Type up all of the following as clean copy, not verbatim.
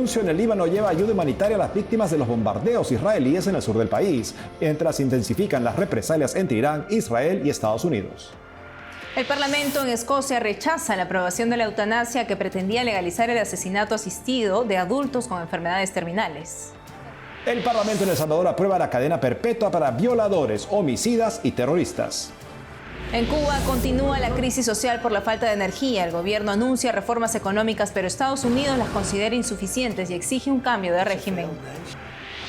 anuncio en el Líbano lleva ayuda humanitaria a las víctimas de los bombardeos israelíes en el sur del país, mientras se intensifican las represalias entre Irán, Israel y Estados Unidos. El Parlamento en Escocia rechaza la aprobación de la eutanasia que pretendía legalizar el asesinato asistido de adultos con enfermedades terminales. El Parlamento en El Salvador aprueba la cadena perpetua para violadores, homicidas y terroristas. En Cuba continúa la crisis social por la falta de energía. El gobierno anuncia reformas económicas, pero Estados Unidos las considera insuficientes y exige un cambio de régimen.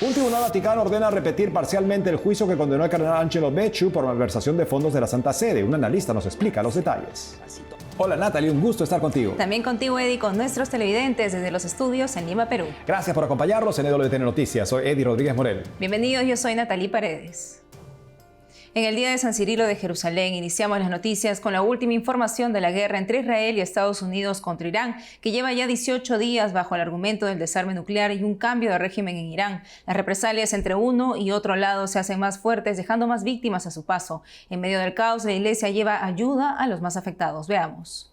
Un tribunal vaticano ordena repetir parcialmente el juicio que condenó al cardenal Angelo Becciu por malversación de fondos de la Santa Sede. Un analista nos explica los detalles. Hola Natalie, un gusto estar contigo. También contigo, Eddie, con nuestros televidentes desde los estudios en Lima, Perú. Gracias por acompañarnos en EWTN Noticias. Soy Eddie Rodríguez Morel. Bienvenidos, yo soy Natalie Paredes. En el Día de San Cirilo de Jerusalén iniciamos las noticias con la última información de la guerra entre Israel y Estados Unidos contra Irán, que lleva ya 18 días bajo el argumento del desarme nuclear y un cambio de régimen en Irán. Las represalias entre uno y otro lado se hacen más fuertes, dejando más víctimas a su paso. En medio del caos, la Iglesia lleva ayuda a los más afectados. Veamos.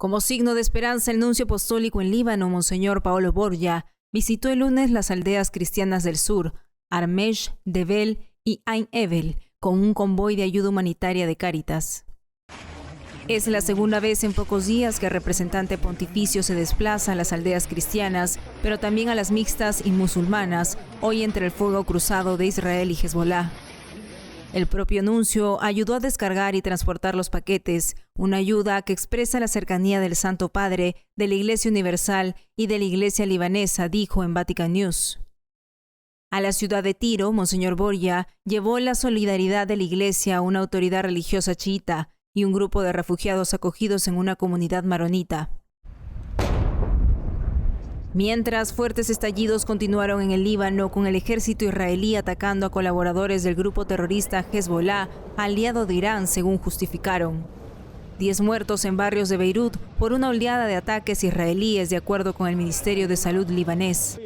Como signo de esperanza, el nuncio apostólico en Líbano, Monseñor Paolo Borgia, visitó el lunes las aldeas cristianas del sur, Armesh, Debel y Ain Ebel, con un convoy de ayuda humanitaria de Cáritas. Es la segunda vez en pocos días que el representante pontificio se desplaza a las aldeas cristianas, pero también a las mixtas y musulmanas, hoy entre el fuego cruzado de Israel y Hezbolá. El propio nuncio ayudó a descargar y transportar los paquetes, una ayuda que expresa la cercanía del Santo Padre, de la Iglesia Universal y de la Iglesia Libanesa, dijo en Vatican News. A la ciudad de Tiro, Monseñor Borgia llevó la solidaridad de la Iglesia a una autoridad religiosa chiita y un grupo de refugiados acogidos en una comunidad maronita. Mientras, fuertes estallidos continuaron en el Líbano, con el ejército israelí atacando a colaboradores del grupo terrorista Hezbolá, aliado de Irán, según justificaron. 10 muertos en barrios de Beirut por una oleada de ataques israelíes, de acuerdo con el Ministerio de Salud libanés.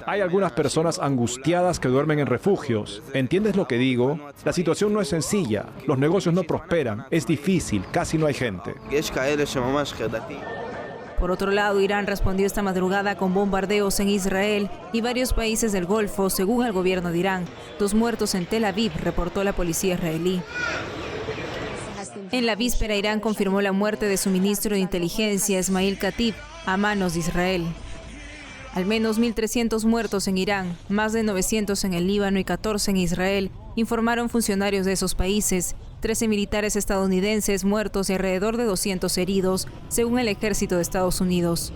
Hay algunas personas angustiadas que duermen en refugios. ¿Entiendes lo que digo? La situación no es sencilla, los negocios no prosperan, es difícil, casi no hay gente. Por otro lado, Irán respondió esta madrugada con bombardeos en Israel y varios países del Golfo, según el gobierno de Irán. 2 muertos en Tel Aviv, reportó la policía israelí. En la víspera, Irán confirmó la muerte de su ministro de inteligencia, Esmail Khatib, a manos de Israel. Al menos 1.300 muertos en Irán, más de 900 en el Líbano y 14 en Israel, informaron funcionarios de esos países. 13 militares estadounidenses muertos y alrededor de 200 heridos, según el ejército de Estados Unidos.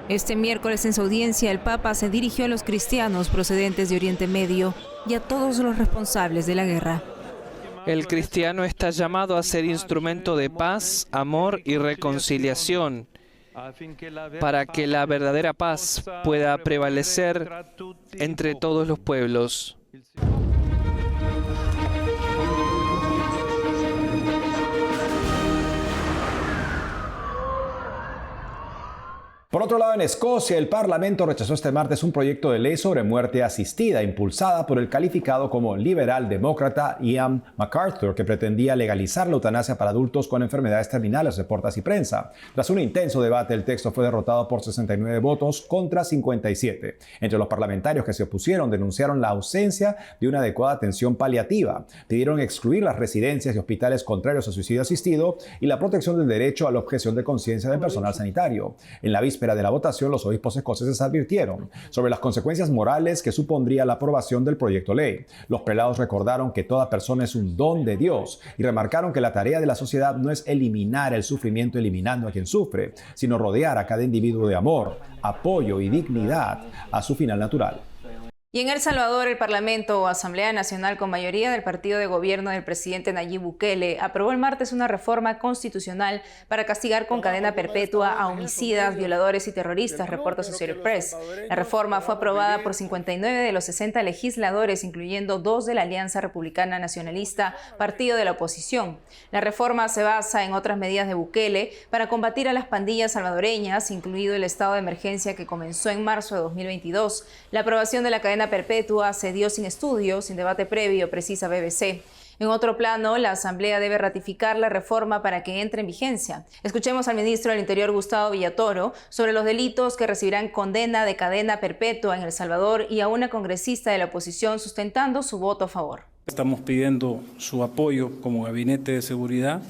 Este miércoles, en su audiencia, el Papa se dirigió a los cristianos procedentes de Oriente Medio y a todos los responsables de la guerra. El cristiano está llamado a ser instrumento de paz, amor y reconciliación, para que la verdadera paz pueda prevalecer entre todos los pueblos. Por otro lado, en Escocia, el Parlamento rechazó este martes un proyecto de ley sobre muerte asistida, impulsada por el calificado como liberal demócrata Ian MacArthur, que pretendía legalizar la eutanasia para adultos con enfermedades terminales, reporta Así Prensa. Tras un intenso debate, el texto fue derrotado por 69 votos contra 57. Entre los parlamentarios que se opusieron, denunciaron la ausencia de una adecuada atención paliativa, pidieron excluir las residencias y hospitales contrarios a suicidio asistido y la protección del derecho a la objeción de conciencia del personal sanitario. En la víspera de la votación, los obispos escoceses advirtieron sobre las consecuencias morales que supondría la aprobación del proyecto ley. Los prelados recordaron que toda persona es un don de Dios y remarcaron que la tarea de la sociedad no es eliminar el sufrimiento eliminando a quien sufre, sino rodear a cada individuo de amor, apoyo y dignidad a su final natural. Y en El Salvador, el Parlamento o Asamblea Nacional con mayoría del partido de gobierno del presidente Nayib Bukele aprobó el martes una reforma constitucional para castigar con cadena perpetua a homicidas, violadores y terroristas, reporta Associated Press. La reforma fue aprobada por 59 de los 60 legisladores, incluyendo 2 de la Alianza Republicana Nacionalista, partido de la oposición. La reforma se basa en otras medidas de Bukele para combatir a las pandillas salvadoreñas, incluido el estado de emergencia que comenzó en marzo de 2022. La aprobación de la cadena perpetua se dio sin estudio, sin debate previo, precisa BBC. En otro plano, la Asamblea debe ratificar la reforma para que entre en vigencia. Escuchemos al ministro del Interior, Gustavo Villatoro, sobre los delitos que recibirán condena de cadena perpetua en El Salvador y a una congresista de la oposición sustentando su voto a favor. Estamos pidiendo su apoyo como Gabinete de Seguridad.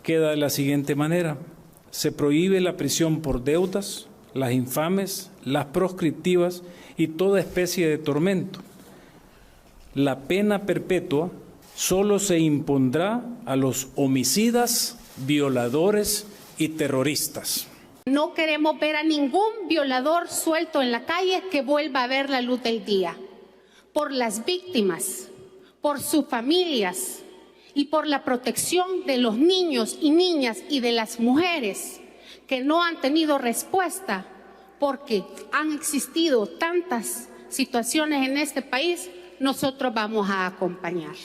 Queda de la siguiente manera: se prohíbe la prisión por deudas, las infames, las proscriptivas y toda especie de tormento. La pena perpetua solo se impondrá a los homicidas, violadores y terroristas. No queremos ver a ningún violador suelto en la calle que vuelva a ver la luz del día. Por las víctimas, por sus familias y por la protección de los niños y niñas y de las mujeres que no han tenido respuesta, porque han existido tantas situaciones en este país, nosotros vamos a acompañar.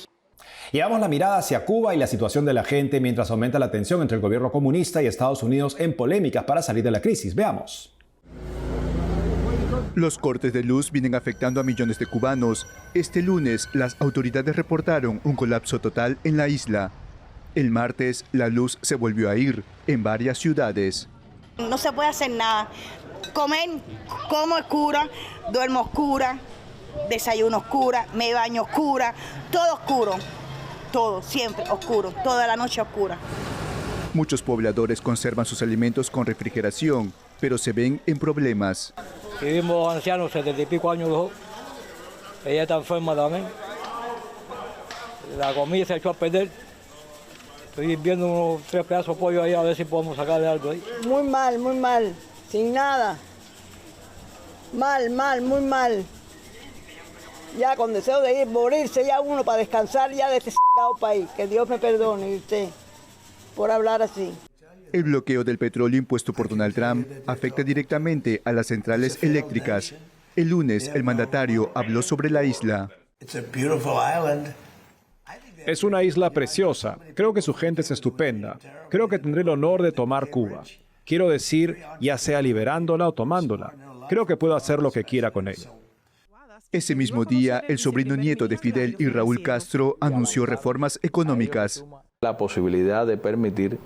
Llevamos la mirada hacia Cuba y la situación de la gente mientras aumenta la tensión entre el gobierno comunista y Estados Unidos en polémicas para salir de la crisis. Veamos. Los cortes de luz vienen afectando a millones de cubanos. Este lunes, las autoridades reportaron un colapso total en la isla. El martes, la luz se volvió a ir en varias ciudades. No se puede hacer nada. Como oscura, duermo oscura, desayuno oscura, me baño oscura, todo oscuro, todo, siempre oscuro, toda la noche oscura. Muchos pobladores conservan sus alimentos con refrigeración, pero se ven en problemas. Vivimos ancianos, 70 y pico años, ella está enferma también. La comida se echó a perder. Estoy viendo unos 3 pedazos de pollo ahí a ver si podemos sacarle algo ahí. Muy mal, sin nada. Mal, muy mal. Ya con deseo de morirse ya uno para descansar ya de este país. Que Dios me perdone usted por hablar así. El bloqueo del petróleo impuesto por Donald Trump afecta directamente a las centrales eléctricas. El lunes, el mandatario habló sobre la isla. Es una isla preciosa. Creo que su gente es estupenda. Creo que tendré el honor de tomar Cuba. Quiero decir, ya sea liberándola o tomándola. Creo que puedo hacer lo que quiera con ella. Ese mismo día, el sobrino nieto de Fidel y Raúl Castro anunció reformas económicas. La posibilidad de permitir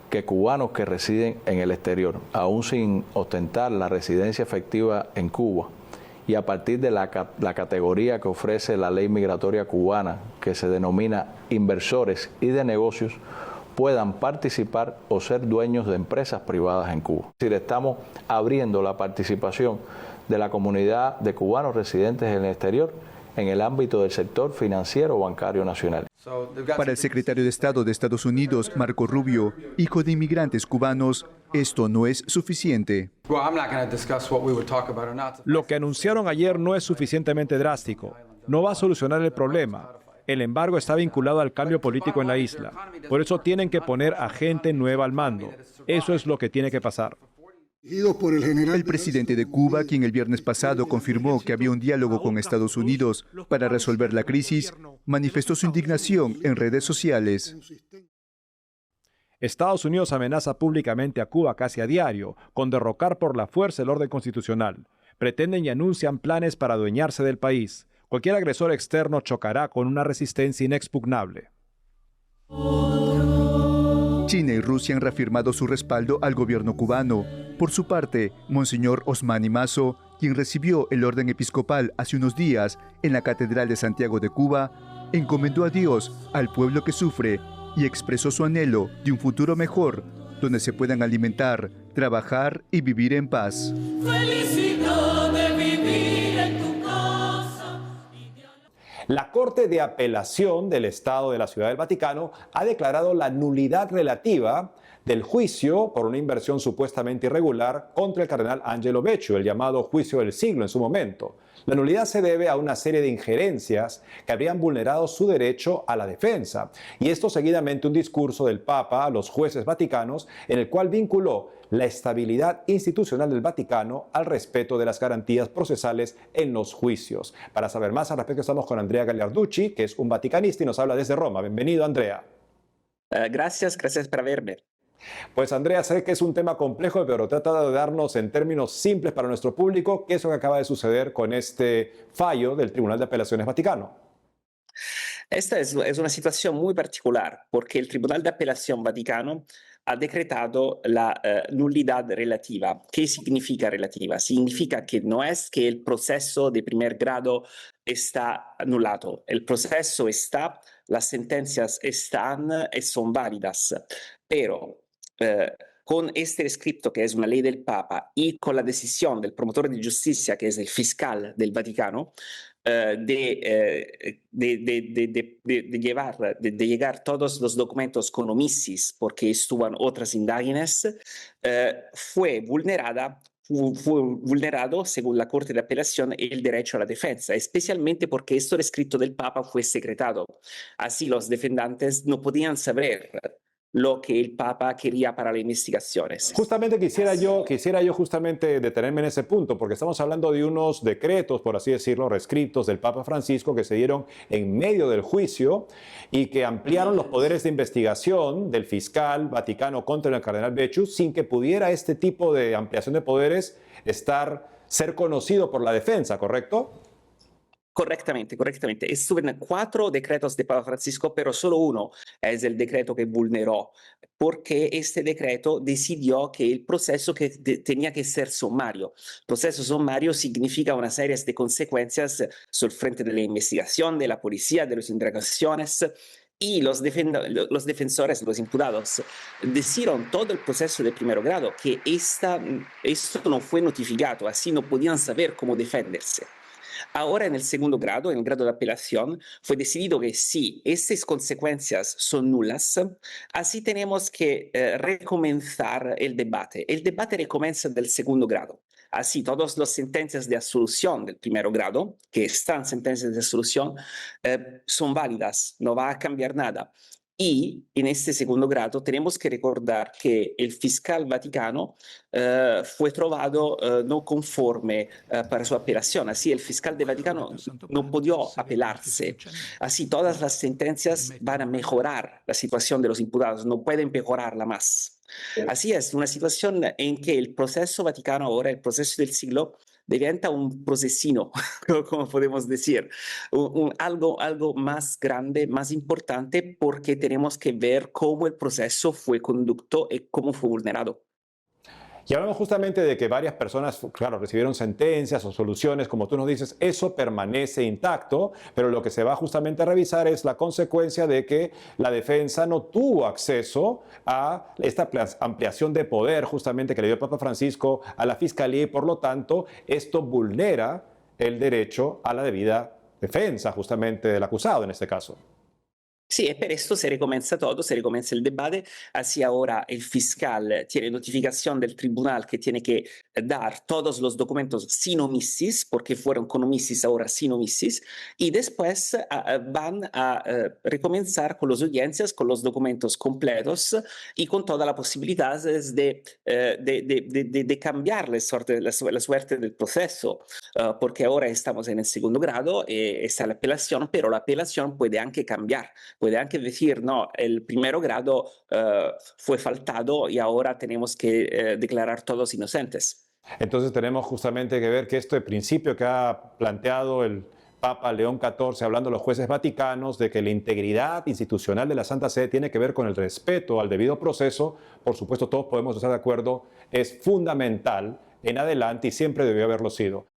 que cubanos que residen en el exterior, aún sin ostentar la residencia efectiva en Cuba, y a partir de la categoría que ofrece la ley migratoria cubana, que se denomina inversores y de negocios, puedan participar o ser dueños de empresas privadas en Cuba. Es decir, estamos abriendo la participación de la comunidad de cubanos residentes en el exterior en el ámbito del sector financiero o bancario nacional. Para el secretario de Estado de Estados Unidos, Marco Rubio, hijo de inmigrantes cubanos, esto no es suficiente. Lo que anunciaron ayer no es suficientemente drástico. No va a solucionar el problema. El embargo está vinculado al cambio político en la isla. Por eso tienen que poner a gente nueva al mando. Eso es lo que tiene que pasar. El presidente de Cuba, quien el viernes pasado confirmó que había un diálogo con Estados Unidos para resolver la crisis, manifestó su indignación en redes sociales. Estados Unidos amenaza públicamente a Cuba casi a diario con derrocar por la fuerza el orden constitucional. Pretenden y anuncian planes para adueñarse del país. Cualquier agresor externo chocará con una resistencia inexpugnable. China y Rusia han reafirmado su respaldo al gobierno cubano. Por su parte, Monseñor Osmani Mazo, quien recibió el orden episcopal hace unos días en la Catedral de Santiago de Cuba, encomendó a Dios al pueblo que sufre y expresó su anhelo de un futuro mejor, donde se puedan alimentar, trabajar y vivir en paz. Felicidad de vivir en tu casa. La Corte de Apelación del Estado de la Ciudad del Vaticano ha declarado la nulidad relativa del juicio por una inversión supuestamente irregular contra el cardenal Angelo Becciu, el llamado juicio del siglo en su momento. La nulidad se debe a una serie de injerencias que habrían vulnerado su derecho a la defensa, y esto seguidamente un discurso del Papa a los jueces vaticanos en el cual vinculó la estabilidad institucional del Vaticano al respeto de las garantías procesales en los juicios. Para saber más al respecto estamos con Andrea Gagliarducci, que es un vaticanista y nos habla desde Roma. Bienvenido, Andrea. Gracias por haberme. Pues Andrea, sé que es un tema complejo, pero trata de darnos en términos simples para nuestro público qué es lo que acaba de suceder con este fallo del Tribunal de Apelaciones Vaticano. Esta es una situación muy particular porque el Tribunal de Apelación Vaticano ha decretado la nulidad relativa. ¿Qué significa relativa? Significa que no es que el proceso de primer grado está anulado. El proceso está, las sentencias están y son válidas, pero con este escrito, que es una ley del Papa, y con la decisión del promotor de justicia, que es el fiscal del Vaticano, de llegar todos los documentos con omisis porque estuvo otras indagines, fue vulnerado, según la Corte de Apelación, el derecho a la defensa, especialmente porque esto escrito del Papa fue secretado. Así los defendantes no podían saber lo que el Papa quería para las investigaciones. Justamente quisiera yo justamente detenerme en ese punto, porque estamos hablando de unos decretos, por así decirlo, rescriptos del Papa Francisco que se dieron en medio del juicio y que ampliaron los poderes de investigación del fiscal vaticano contra el cardenal Becciu sin que pudiera este tipo de ampliación de poderes ser conocido por la defensa, ¿correcto? Correctamente. Estuve 4 decretos de Papa Francisco, pero solo uno es el decreto que vulneró, porque este decreto decidió que el proceso tenía que ser sumario. Proceso sumario significa una serie de consecuencias sobre el frente de la investigación, de la policía, de las indagaciones. Y los defensores, los imputados, decidieron todo el proceso de primer grado que esto no fue notificado, así no podían saber cómo defenderse. Ahora en el segundo grado, en el grado de apelación, fue decidido que sí, estas consecuencias son nulas, así tenemos que recomenzar el debate. El debate recomienza del segundo grado. Así, todas las sentencias de absolución del primer grado, que están sentencias de absolución, son válidas, no va a cambiar nada. Y en este segundo grado tenemos que recordar que el fiscal vaticano fue trovado no conforme para su apelación. Así el fiscal del Vaticano no pudo apelarse. Así todas las sentencias van a mejorar la situación de los imputados, no pueden mejorarla más. Así es, una situación en que el proceso vaticano ahora, el proceso del siglo, diventa un procesino, como podemos decir, algo más grande, más importante, porque tenemos que ver cómo el proceso fue conducto y cómo fue vulnerado. Y hablamos justamente de que varias personas, claro, recibieron sentencias o soluciones, como tú nos dices, eso permanece intacto, pero lo que se va justamente a revisar es la consecuencia de que la defensa no tuvo acceso a esta ampliación de poder justamente que le dio el Papa Francisco a la Fiscalía y por lo tanto esto vulnera el derecho a la debida defensa justamente del acusado en este caso. Sí, y por esto se recomienza todo, se recomienza el debate. Así ahora el fiscal tiene notificación del tribunal que tiene que dar todos los documentos sin omisis, porque fueron con omisis, ahora sin omisis, y después van a recomenzar con las audiencias, con los documentos completos y con toda la posibilidad de cambiar la suerte del proceso, porque ahora estamos en el segundo grado, está la apelación, pero la apelación puede anche cambiar. Puede anche decir, no, el primer grado fue faltado y ahora tenemos que declarar todos inocentes. Entonces tenemos justamente que ver que este principio que ha planteado el Papa León XIV, hablando de los jueces vaticanos, de que la integridad institucional de la Santa Sede tiene que ver con el respeto al debido proceso, por supuesto todos podemos estar de acuerdo, es fundamental en adelante y siempre debió haberlo sido.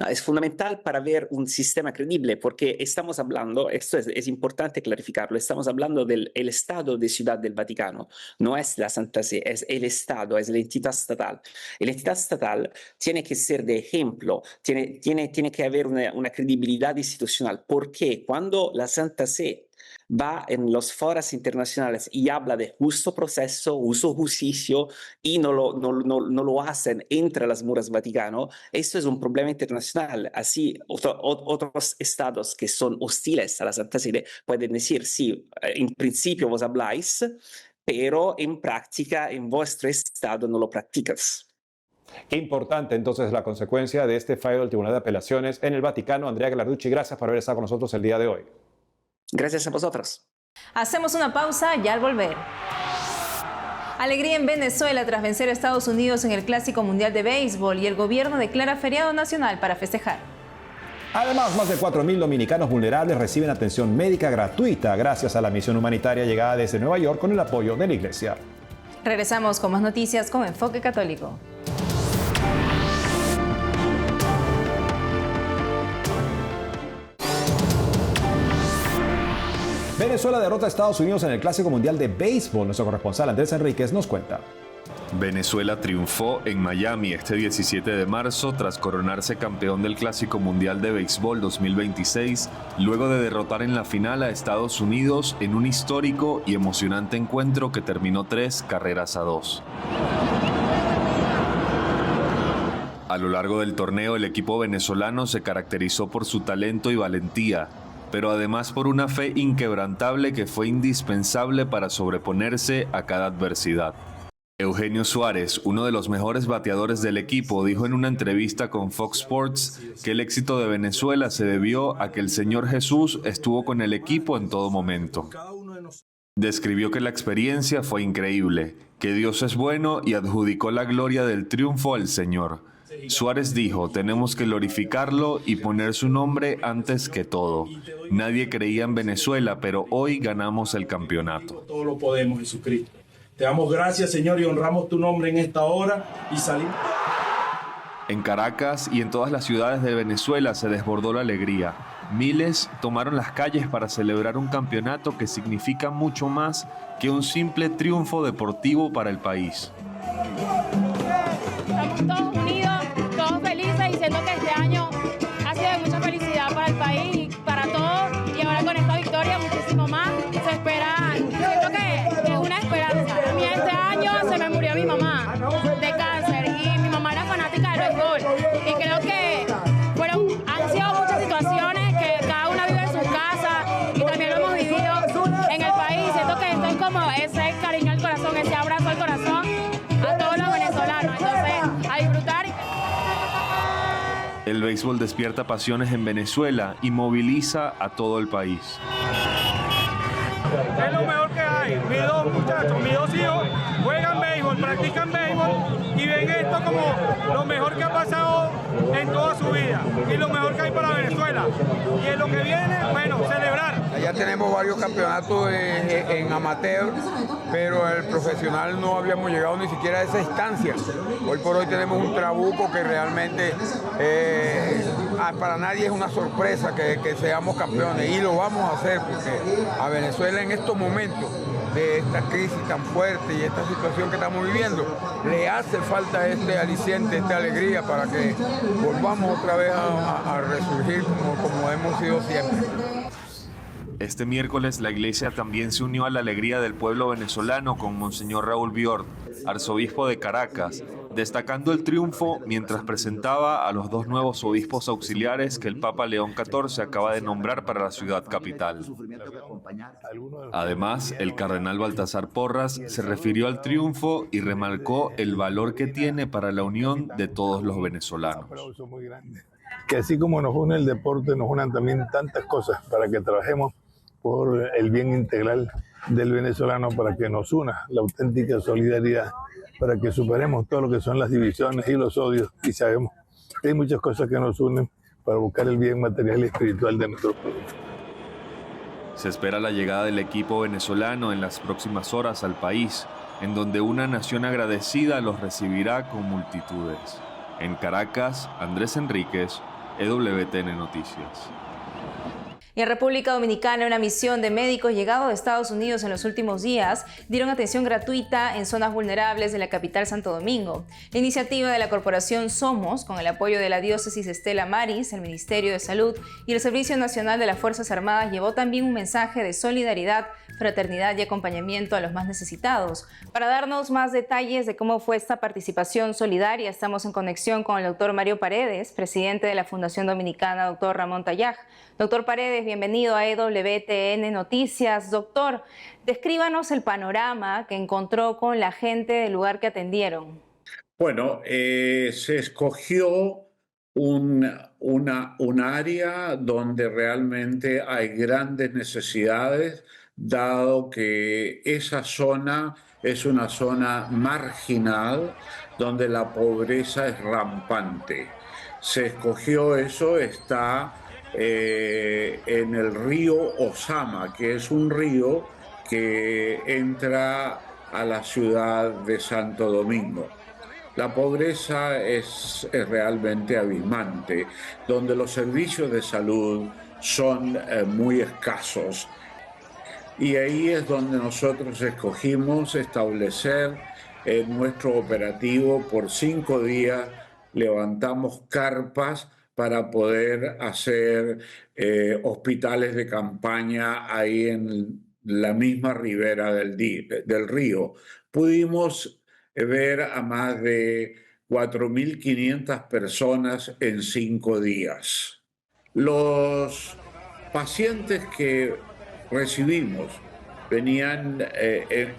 Es fundamental para ver un sistema creíble, porque estamos hablando, esto es importante clarificarlo, estamos hablando del Estado de Ciudad del Vaticano, no es la Santa Sede, es el Estado, es la entidad estatal. La entidad estatal tiene que ser de ejemplo, tiene que haber una credibilidad institucional, porque cuando la Santa Sede va en los foros internacionales y habla de justo proceso, justo justicia y no lo hacen entre las muras Vaticano, esto es un problema internacional. Así otros estados que son hostiles a la Santa Sede pueden decir, sí, en principio vos habláis, pero en práctica en vuestro estado no lo practicas. Importante entonces la consecuencia de este fallo del Tribunal de Apelaciones en el Vaticano. Andrea Gallarducci, gracias por haber estado con nosotros el día de hoy. Gracias a vosotros. Hacemos una pausa y al volver. Alegría en Venezuela tras vencer a Estados Unidos en el Clásico Mundial de Béisbol y el gobierno declara feriado nacional para festejar. Además, más de 4.000 dominicanos vulnerables reciben atención médica gratuita gracias a la misión humanitaria llegada desde Nueva York con el apoyo de la Iglesia. Regresamos con más noticias con Enfoque Católico. Venezuela derrota a Estados Unidos en el Clásico Mundial de Béisbol. Nuestro corresponsal Andrés Enríquez nos cuenta. Venezuela triunfó en Miami este 17 de marzo tras coronarse campeón del Clásico Mundial de Béisbol 2026, luego de derrotar en la final a Estados Unidos en un histórico y emocionante encuentro que terminó 3-2. A lo largo del torneo, el equipo venezolano se caracterizó por su talento y valentía, pero además por una fe inquebrantable que fue indispensable para sobreponerse a cada adversidad. Eugenio Suárez, uno de los mejores bateadores del equipo, dijo en una entrevista con Fox Sports que el éxito de Venezuela se debió a que el Señor Jesús estuvo con el equipo en todo momento. Describió que la experiencia fue increíble, que Dios es bueno y adjudicó la gloria del triunfo al Señor. Suárez dijo, tenemos que glorificarlo y poner su nombre antes que todo. Nadie creía en Venezuela, pero hoy ganamos el campeonato. Todo lo podemos, Jesucristo. Te damos gracias, Señor, y honramos tu nombre en esta hora y salimos. En Caracas y en todas las ciudades de Venezuela se desbordó la alegría. Miles tomaron las calles para celebrar un campeonato que significa mucho más que un simple triunfo deportivo para el país. Estamos todos unidos, todos felices, diciendo que este año ha sido de mucha felicidad para el país y para todos. Y ahora con esta victoria muchísimo más. Se espera, siento que es una esperanza. A mí este año se me murió mi mamá de cáncer y mi mamá era fanática del béisbol. Y creo que han sido muchas situaciones que cada una vive en su casa y también lo hemos vivido en el país. Siento que esto es como ese cariño al corazón, ese abrazo al corazón a todos los venezolanos. Entonces, a disfrutar. El béisbol despierta pasiones en Venezuela y moviliza a todo el país. Es lo mejor que hay. Mis dos muchachos, mis dos hijos juegan béisbol, practican béisbol y ven esto como lo mejor que ha pasado en toda su vida y lo mejor que hay para Venezuela. Y en lo que viene, bueno, celebrar. Ya tenemos varios campeonatos en amateur, pero el profesional no habíamos llegado ni siquiera a esa instancia. Hoy por hoy tenemos un trabuco que realmente para nadie es una sorpresa que seamos campeones y lo vamos a hacer porque a Venezuela en estos momentos de esta crisis tan fuerte y esta situación que estamos viviendo, le hace falta este aliciente, esta alegría para que volvamos otra vez a resurgir como hemos sido siempre. Este miércoles la iglesia también se unió a la alegría del pueblo venezolano con Monseñor Raúl Biort, arzobispo de Caracas, destacando el triunfo mientras presentaba a los dos nuevos obispos auxiliares que el Papa León XIV acaba de nombrar para la ciudad capital. Además, el cardenal Baltasar Porras se refirió al triunfo y remarcó el valor que tiene para la unión de todos los venezolanos. Que así como nos une el deporte, nos unan también tantas cosas para que trabajemos por el bien integral del venezolano, para que nos una la auténtica solidaridad, para que superemos todo lo que son las divisiones y los odios, y sabemos que hay muchas cosas que nos unen para buscar el bien material y espiritual de nuestro pueblo. Se espera la llegada del equipo venezolano en las próximas horas al país, en donde una nación agradecida los recibirá con multitudes. En Caracas, Andrés Enríquez, EWTN Noticias. Y en República Dominicana, una misión de médicos llegados de Estados Unidos en los últimos días dieron atención gratuita en zonas vulnerables de la capital Santo Domingo. La iniciativa de la corporación Somos, con el apoyo de la diócesis Estela Maris, el Ministerio de Salud y el Servicio Nacional de las Fuerzas Armadas, llevó también un mensaje de solidaridad, fraternidad y acompañamiento a los más necesitados. Para darnos más detalles de cómo fue esta participación solidaria, estamos en conexión con el doctor Mario Paredes, presidente de la Fundación Dominicana Dr. Ramón Tayaj. Doctor Paredes, bienvenido a EWTN Noticias. Doctor, descríbanos el panorama que encontró con la gente del lugar que atendieron. Bueno, se escogió un área donde realmente hay grandes necesidades, dado que esa zona es una zona marginal donde la pobreza es rampante. Se escogió eso, está en el río Osama, que es un río que entra a la ciudad de Santo Domingo. La pobreza es realmente abismante, donde los servicios de salud son muy escasos. Y ahí es donde nosotros escogimos establecer nuestro operativo. Por 5 días levantamos carpas para poder hacer hospitales de campaña ahí en la misma ribera del río. Pudimos ver a más de 4.500 personas en 5 días. Los pacientes que recibimos venían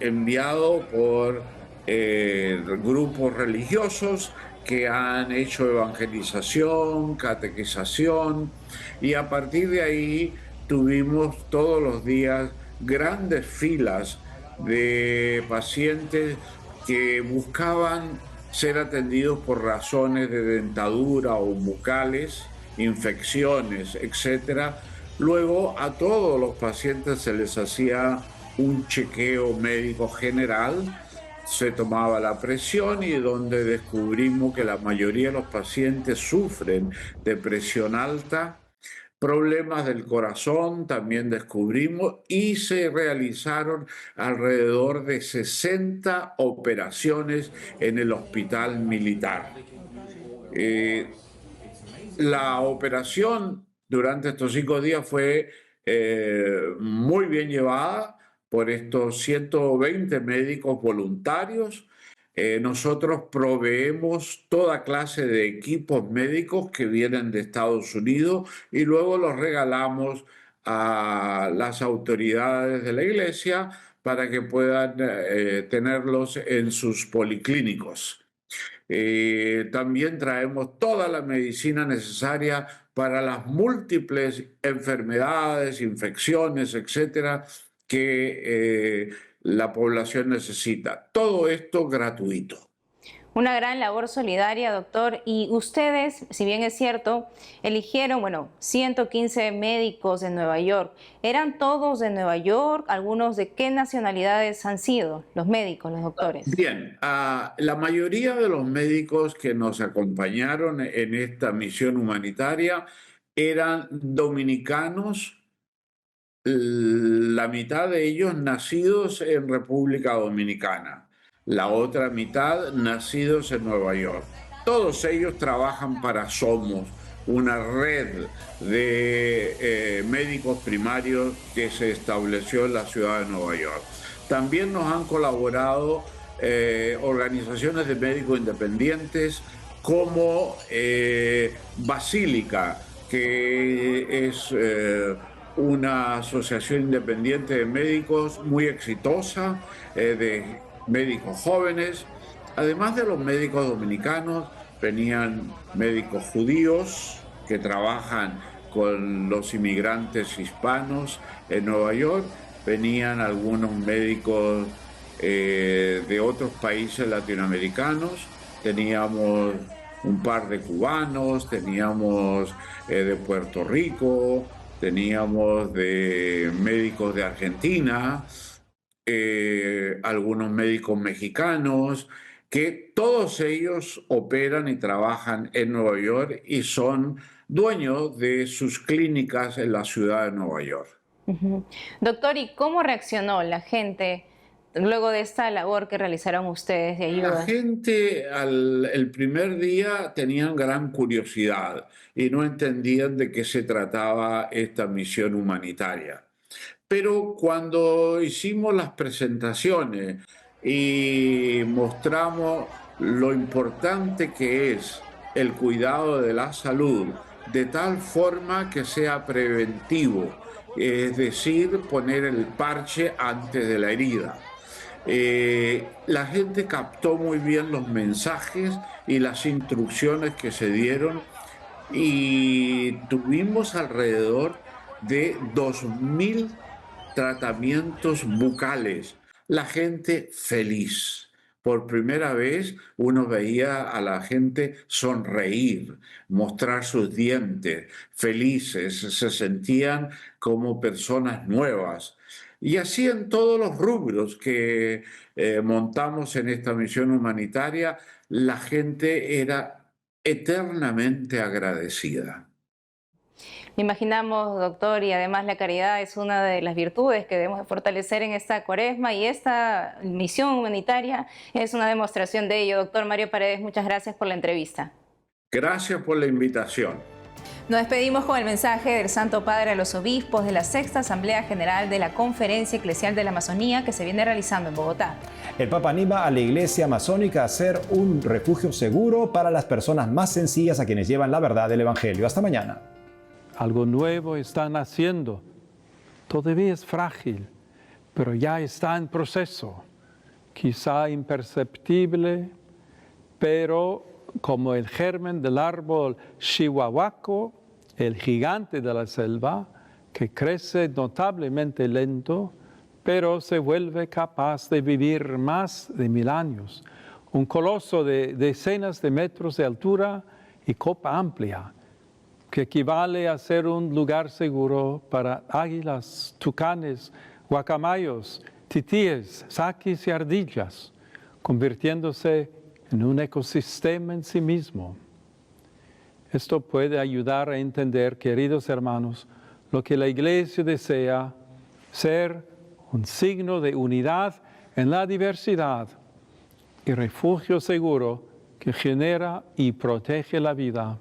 enviados por grupos religiosos que han hecho evangelización, catequización, y a partir de ahí tuvimos todos los días grandes filas de pacientes que buscaban ser atendidos por razones de dentadura o bucales, infecciones, etc. Luego a todos los pacientes se les hacía un chequeo médico general, se tomaba la presión y donde descubrimos que la mayoría de los pacientes sufren de presión alta, problemas del corazón también descubrimos, y se realizaron alrededor de 60 operaciones en el hospital militar. La operación durante estos 5 días fue muy bien llevada por estos 120 médicos voluntarios. Nosotros proveemos toda clase de equipos médicos que vienen de Estados Unidos y luego los regalamos a las autoridades de la iglesia para que puedan tenerlos en sus policlínicos. También traemos toda la medicina necesaria para las múltiples enfermedades, infecciones, etcétera, que la población necesita. Todo esto gratuito. Una gran labor solidaria, doctor. Y ustedes, si bien es cierto, eligieron, 115 médicos de Nueva York. ¿Eran todos de Nueva York? ¿Algunos de qué nacionalidades han sido los médicos, los doctores? Bien, la mayoría de los médicos que nos acompañaron en esta misión humanitaria eran dominicanos, la mitad de ellos nacidos en República Dominicana, la otra mitad nacidos en Nueva York. Todos ellos trabajan para Somos, una red de médicos primarios que se estableció en la ciudad de Nueva York. También nos han colaborado organizaciones de médicos independientes como Basílica, que es una asociación independiente de médicos muy exitosa, de médicos jóvenes. Además de los médicos dominicanos, venían médicos judíos que trabajan con los inmigrantes hispanos en Nueva York, venían algunos médicos de otros países latinoamericanos, teníamos un par de cubanos, teníamos de Puerto Rico, teníamos de médicos de Argentina, algunos médicos mexicanos, que todos ellos operan y trabajan en Nueva York y son dueño de sus clínicas en la ciudad de Nueva York. Doctor, ¿y cómo reaccionó la gente luego de esta labor que realizaron ustedes de ayuda? La gente el primer día tenían gran curiosidad y no entendían de qué se trataba esta misión humanitaria. Pero cuando hicimos las presentaciones y mostramos lo importante que es el cuidado de la salud, de tal forma que sea preventivo, es decir, poner el parche antes de la herida. La gente captó muy bien los mensajes y las instrucciones que se dieron y tuvimos alrededor de 2.000 tratamientos bucales. La gente feliz. Por primera vez uno veía a la gente sonreír, mostrar sus dientes, felices, se sentían como personas nuevas. Y así en todos los rubros que montamos en esta misión humanitaria, la gente era eternamente agradecida. Imaginamos, doctor, y además la caridad es una de las virtudes que debemos fortalecer en esta Cuaresma y esta misión humanitaria es una demostración de ello. Doctor Mario Paredes, muchas gracias por la entrevista. Gracias por la invitación. Nos despedimos con el mensaje del Santo Padre a los obispos de la Sexta Asamblea General de la Conferencia Eclesial de la Amazonía que se viene realizando en Bogotá. El Papa anima a la Iglesia Amazónica a ser un refugio seguro para las personas más sencillas a quienes llevan la verdad del Evangelio. Hasta mañana. Algo nuevo está naciendo. Todavía es frágil, pero ya está en proceso. Quizá imperceptible, pero como el germen del árbol chihuahuaco, el gigante de la selva, que crece notablemente lento, pero se vuelve capaz de vivir más de 1000 años. Un coloso de decenas de metros de altura y copa amplia, que equivale a ser un lugar seguro para águilas, tucanes, guacamayos, titíes, saquis y ardillas, convirtiéndose en un ecosistema en sí mismo. Esto puede ayudar a entender, queridos hermanos, lo que la Iglesia desea, ser un signo de unidad en la diversidad y refugio seguro que genera y protege la vida.